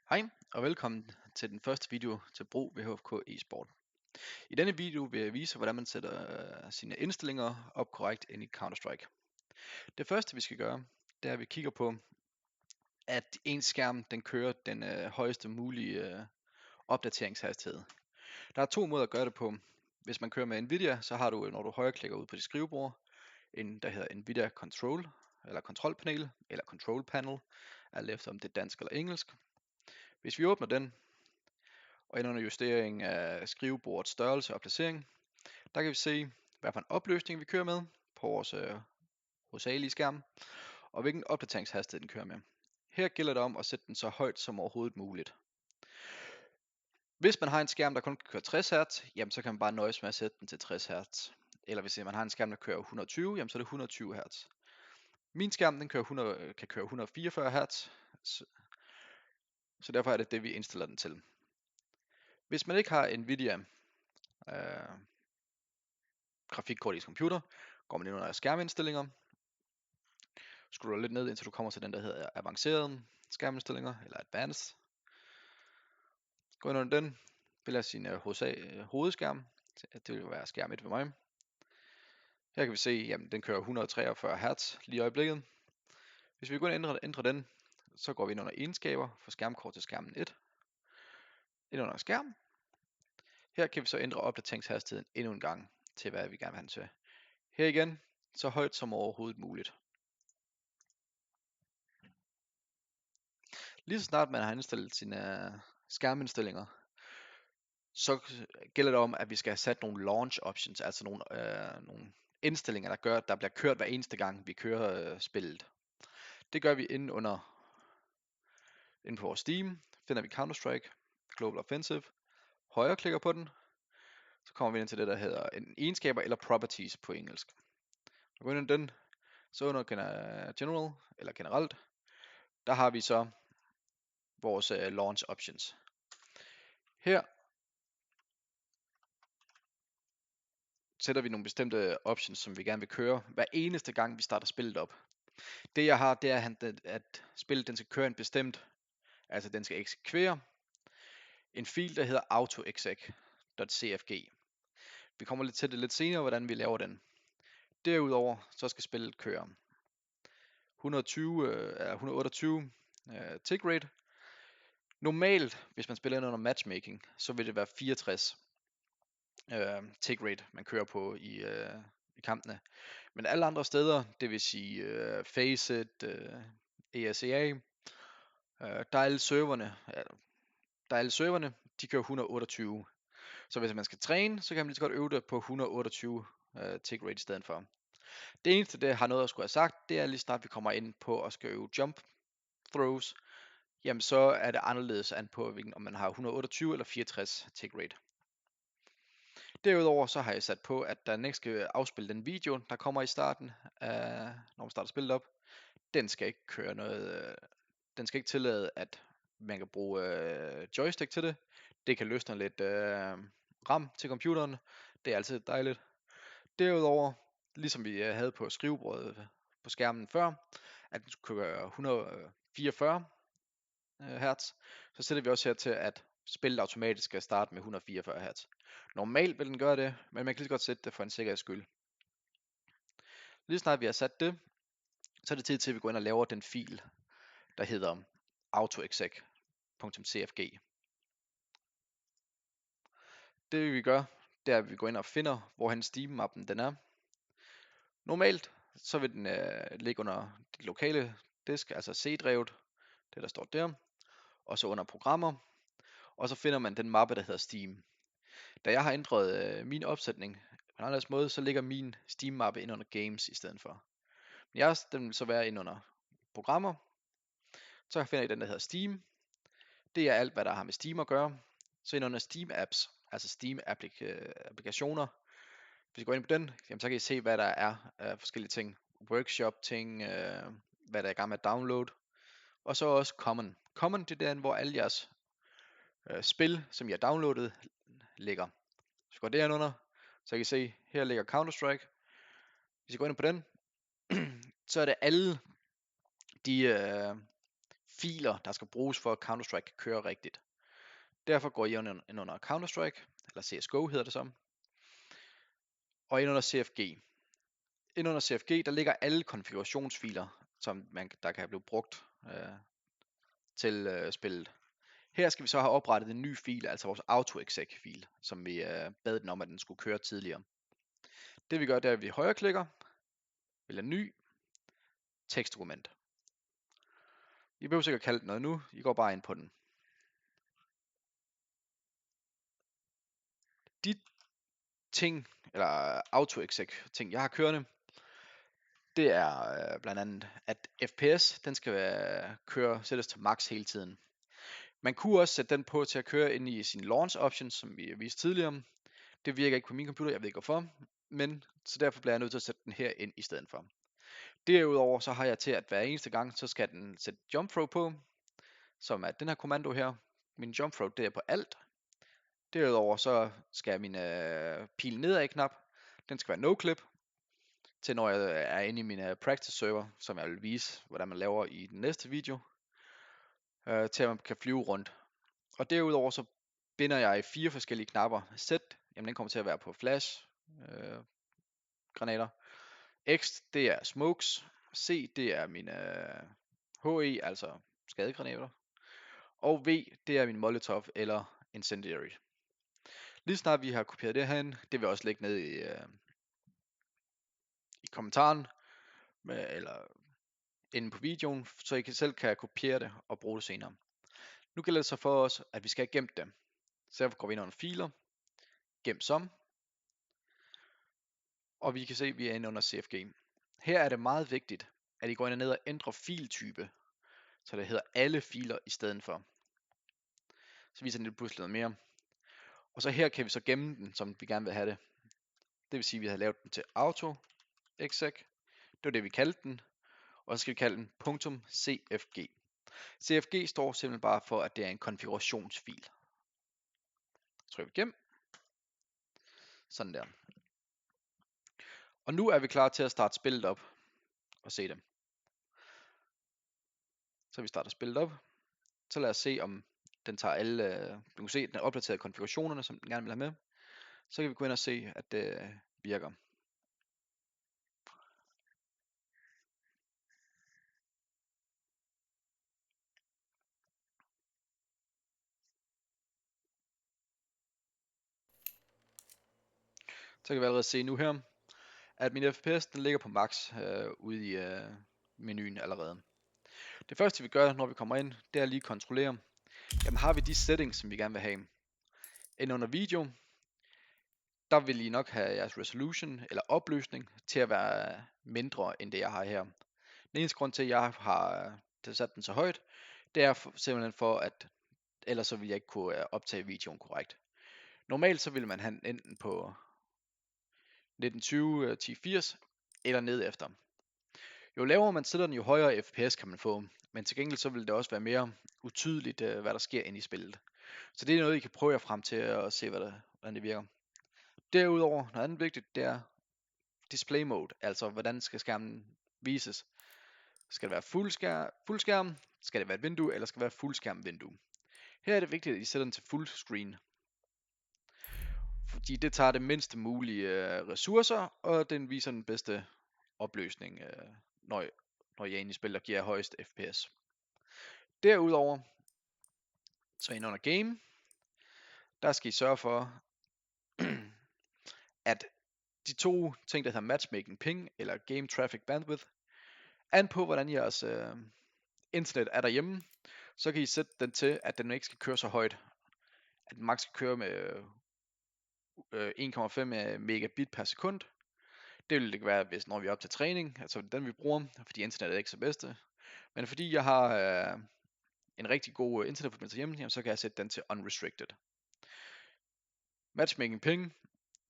Hej og velkommen til den første video til brug ved HFK eSport. I denne video vil jeg vise, hvordan man sætter sine indstillinger op korrekt ind i Counter-Strike. Det første vi skal gøre, det er at vi kigger på, at ens skærm den kører den højeste mulige opdateringshastighed. Der er to måder at gøre det på. Hvis man kører med Nvidia, så har du, når du højreklikker ud på dit skrivebord, en der hedder Nvidia Control, eller kontrolpanel, eller Control Panel, alt efter om det er dansk eller engelsk. Hvis vi åbner den, og under justering af skrivebordets størrelse og placering, der kan vi se, hvad for en opløsning vi kører med på vores hovedsagelige skærm, og hvilken opdateringshastighed den kører med. Her gælder det om at sætte den så højt som overhovedet muligt. Hvis man har en skærm, der kun kan køre 60 Hz, jamen så kan man bare nøjes med at sætte den til 60 Hz. Eller hvis man har en skærm, der kører 120, jamen så er det 120 Hz. Min skærm den kan køre 144 Hz, så derfor er det det, vi indstiller den til. Hvis man ikke har Nvidia grafikkort i computer, går man ind under skærmindstillinger, scroller lidt ned, indtil du kommer til den, der hedder avancerede skærmindstillinger, eller advanced. Gå ind under den, vælger sin hovedskærm, det vil være skærm 1 ved mig. Her kan vi se, at den kører 143 Hz lige i øjeblikket. Hvis vi går ind og ændrer den, så går vi ind under egenskaber for skærmkort til skærmen 1. Ind under skærm. Her kan vi så ændre opdateringshastigheden endnu en gang til, hvad vi gerne vil have den til. Her igen, så højt som overhovedet muligt. Lige så snart man har indstillet sine skærmindstillinger, så gælder det om, at vi skal have sat nogle launch options, altså nogle indstillinger, der gør, at der bliver kørt hver eneste gang, vi kører spillet. Det gør vi inde på vores Steam, finder vi Counter-Strike, Global Offensive, højreklikker på den, så kommer vi ind til det, der hedder egenskaber eller properties på engelsk. Så går vi ind i den, så under general, eller generelt, der har vi så vores launch options. Her sætter vi nogle bestemte options, som vi gerne vil køre, hver eneste gang vi starter spillet op. Det jeg har, det er, at spillet den skal køre en bestemt, altså den skal eksekvere en fil, der hedder autoexec.cfg. Vi kommer lidt til det lidt senere, hvordan vi laver den. Derudover så skal spillet køre 128 tick rate. Normalt, hvis man spiller under matchmaking, så vil det være 64 tick rate, man kører på i kampene. Men alle andre steder, det vil sige Faceit, ESEA, der er alle serverne, de kører 128. Så hvis man skal træne, så kan man lige så godt øve det på 128 tick rate i stedet for. Det eneste, det har noget at skulle have sagt, det er lige snart vi kommer ind på at skal øve jump throws, jamen så er det anderledes an på, om man har 128 eller 64 tick rate. Derudover så har jeg sat på, at der ikke skal afspille den video, der kommer i starten, når man starter spillet op. Den skal ikke køre noget, den skal ikke tillade, at man kan bruge joystick til det. Det kan løsne lidt RAM til computeren. Det er altid dejligt. Derudover, ligesom vi havde på skrivebordet på skærmen før, at den skulle køre 144 Hz, så sætter vi også her til, at spillet automatisk skal starte med 144 Hz. Normalt vil den gøre det, men man kan lige godt sætte det for en sikkerheds skyld. Lige snart vi har sat det, så er det tid til, at vi går ind og laver den fil, der hedder autoexec.cfg. Det vi gør, det er, at vi går ind og finder, hvorhen Steam-mappen den er. Normalt, så vil den ligge under det lokale disk, altså C-drevet, det der står der, og så under programmer, og så finder man den mappe, der hedder Steam. Da jeg har ændret min opsætning på en anden måde, så ligger min Steam-mappe ind under Games i stedet for. Men den vil så være ind under programmer, så finder jeg den, der hedder Steam. Det er alt, hvad der har med Steam at gøre. Så ind under Steam Apps, altså Steam applikationer. Hvis I går ind på den, jamen, så kan I se, hvad der er af forskellige ting. Workshop ting, hvad der er i gang med at download. Og så også Common. Common, det er den, hvor alle jeres spil, som I har downloadet, ligger. Hvis I går derunder, så kan I se, her ligger Counter-Strike. Hvis I går ind på den, så er det alle de filer, der skal bruges for at Counter-Strike kan køre rigtigt. Derfor går I ind under Counter-Strike, eller CSGO hedder det så, og ind under CFG. Ind under CFG, der ligger alle konfigurationsfiler, som der kan blive brugt til spillet. Her skal vi så have oprettet en ny fil, altså vores AutoExec-fil, som vi bad den om, at den skulle køre tidligere. Det vi gør, det er, at vi højreklikker, vælger ny, tekstdokument. I behøver sikkert kalde den noget nu, I går bare ind på den. De ting, eller AutoExec ting, jeg har kørende, det er blandt andet, at FPS, den skal sættes til max hele tiden. Man kunne også sætte den på til at køre ind i sin launch options, som vi viste tidligere. Det virker ikke på min computer, jeg ved ikke hvorfor, men så derfor bliver jeg nødt til at sætte den her ind i stedet for. Derudover så har jeg til, at hver eneste gang, så skal den sætte jump throw på, som er den her kommando her. Min jump throw, det er på alt. Derudover så skal min pil nedad knap, den skal være no clip, til når jeg er inde i min practice server, som jeg vil vise, hvordan man laver i den næste video, til at man kan flyve rundt. Og derudover så binder jeg 4 forskellige knapper. Z, jamen den kommer til at være på flash granater. X, det er smokes. C, det er mine HE, altså skadegranater. Og V, det er min molotov eller incendiary. Lige snart vi har kopieret det herinde, det vil jeg også lægge ned i kommentaren, eller inde på videoen, så I selv kan kopiere det og bruge det senere. Nu gælder det så for os, at vi skal have gemt det. Så derfor går vi ind under filer, gem som, og vi kan se, at vi er inde under CFG. Her er det meget vigtigt, at I går ind og ned og ændrer filtype, så det hedder alle filer i stedet for. Så viser den lidt pludselig noget mere. Og så her kan vi så gemme den, som vi gerne vil have det. Det vil sige, at vi har lavet den til AutoExec. Det var det, vi kaldte den. Og så skal vi kalde den .cfg. CFG står simpelthen bare for, at det er en konfigurationsfil. Så trykker vi gem. Sådan der. Og nu er vi klar til at starte spillet op og se det. Så vi starter spillet op. Så lad os se, om den tager alle, du kan se, den er opdateret konfigurationerne, som den gerne vil have med. Så kan vi gå ind og se, at det virker. Så kan vi allerede se nu her, at min FPS den ligger på max ude i menuen allerede. Det første vi gør, når vi kommer ind, det er lige at kontrollere, jamen har vi de settings, som vi gerne vil have. Ind under video, der vil I nok have jeres resolution eller opløsning til at være mindre end det jeg har her. Den eneste grund til at jeg har sat den så højt, det er simpelthen for at ellers så vil jeg ikke kunne optage videoen korrekt. Normalt så vil man have den enten på 1920 1080 eller ned efter. Jo lavere man sætter den, jo højere FPS kan man få, men til gengæld så vil det også være mere utydeligt, hvad der sker inde i spillet. Så det er noget, I kan prøve jer frem til at se, hvordan det virker. Derudover, noget andet vigtigt, det er display mode, altså hvordan skal skærmen vises. Skal det være fuld skærm, skal det være et vindue, eller skal det være fuldskærm vindue. Her er det vigtigt, at I sætter den til full screen, fordi det tager det mindste mulige ressourcer, og den viser den bedste opløsning, når I er inde i spil, der giver højst FPS. Derudover, så ind under game, der skal I sørge for, at de to ting, der hedder matchmaking ping, eller game traffic bandwidth, an på hvordan jeres internet er derhjemme, så kan I sætte den til, at den ikke skal køre så højt. At den max skal køre med 1,5 megabit per sekund. Det vil det være, hvis når vi er op til træning, altså den vi bruger, fordi internet er ikke så bedste. Men fordi jeg har en rigtig god internetforbindelse hjemme, jamen, så kan jeg sætte den til unrestricted. Matchmaking ping,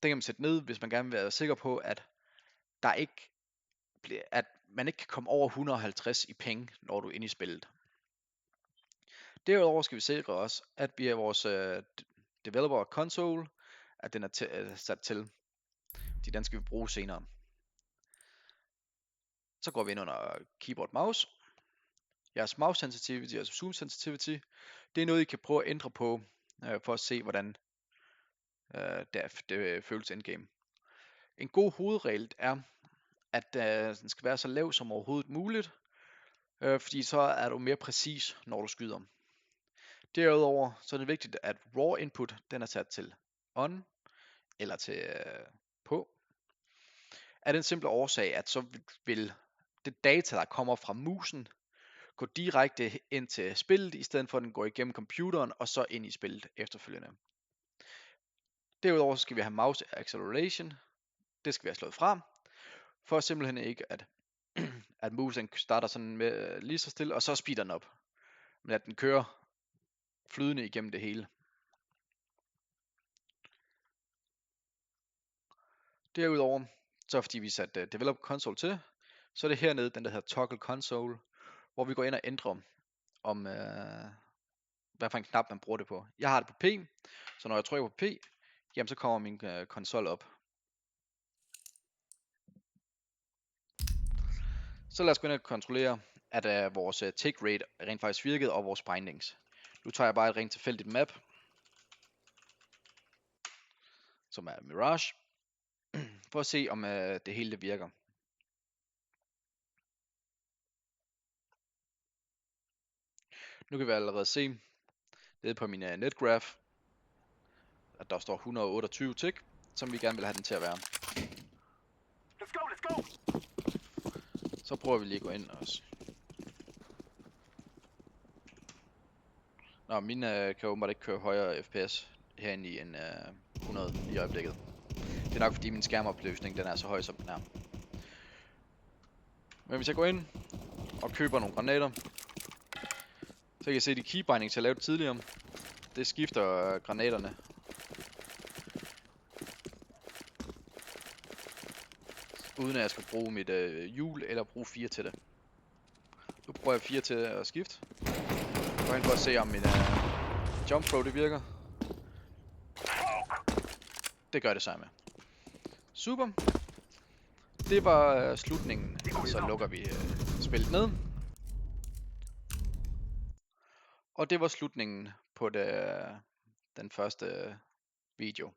den kan man sætte ned, hvis man gerne vil være sikker på, at man ikke kan komme over 150 i ping, når du er inde i spillet. Derudover skal vi sikre os, at vi er vores developer console, at den er sat til. Den skal vi bruge senere. Så går vi ind under keyboard mouse. jeres mouse sensitivity, altså zoom sensitivity, det er noget, I kan prøve at ændre på, for at se, hvordan det føles endgame. En god hovedregel er, at den skal være så lav som overhovedet muligt, fordi så er du mere præcis, når du skyder. Derudover så er det vigtigt, at raw input den er sat til on, eller til på, af den simple årsag, at så vil det data, der kommer fra musen, gå direkte ind til spillet, i stedet for at den går igennem computeren, og så ind i spillet efterfølgende. Derudover så skal vi have mouse acceleration, det skal vi have slået fra, for simpelthen ikke, at musen starter sådan med lige så stille, og så speeder den op, men at den kører flydende igennem det hele. Derudover, så fordi vi satte Develop Console til, så er det hernede, den der hedder Toggle Console, hvor vi går ind og ændrer om, hvad for en knap man bruger det på. Jeg har det på P, så når jeg trykker på P, jamen så kommer min konsol op. Så lad os gå ind og kontrollere, at vores take rate rent faktisk virkede, og vores bindings. Nu tager jeg bare et rent tilfældigt map, som er Mirage, for at se om det hele det virker. Nu kan vi allerede se, nede på min netgraph, at der står 128 tick, som vi gerne vil have den til at være. Let's go! Så prøver vi lige at gå ind også. Nå, min kan åbenbart ikke køre højere FPS herinde end 100 i øjeblikket. Det er nok fordi min skærmopløsning den er så høj som den er. Men hvis jeg går ind og køber nogle granater, så kan jeg se de keybindings jeg lavede tidligere. Det skifter granaterne. Uden at jeg skal bruge mit hjul eller bruge 4 til det. Nu bruger jeg 4 til at skifte. Gå ind for at se om min jump throw det virker. Det gør det samme. Super. Det var slutningen. Så lukker vi spillet ned. Og det var slutningen på den første video.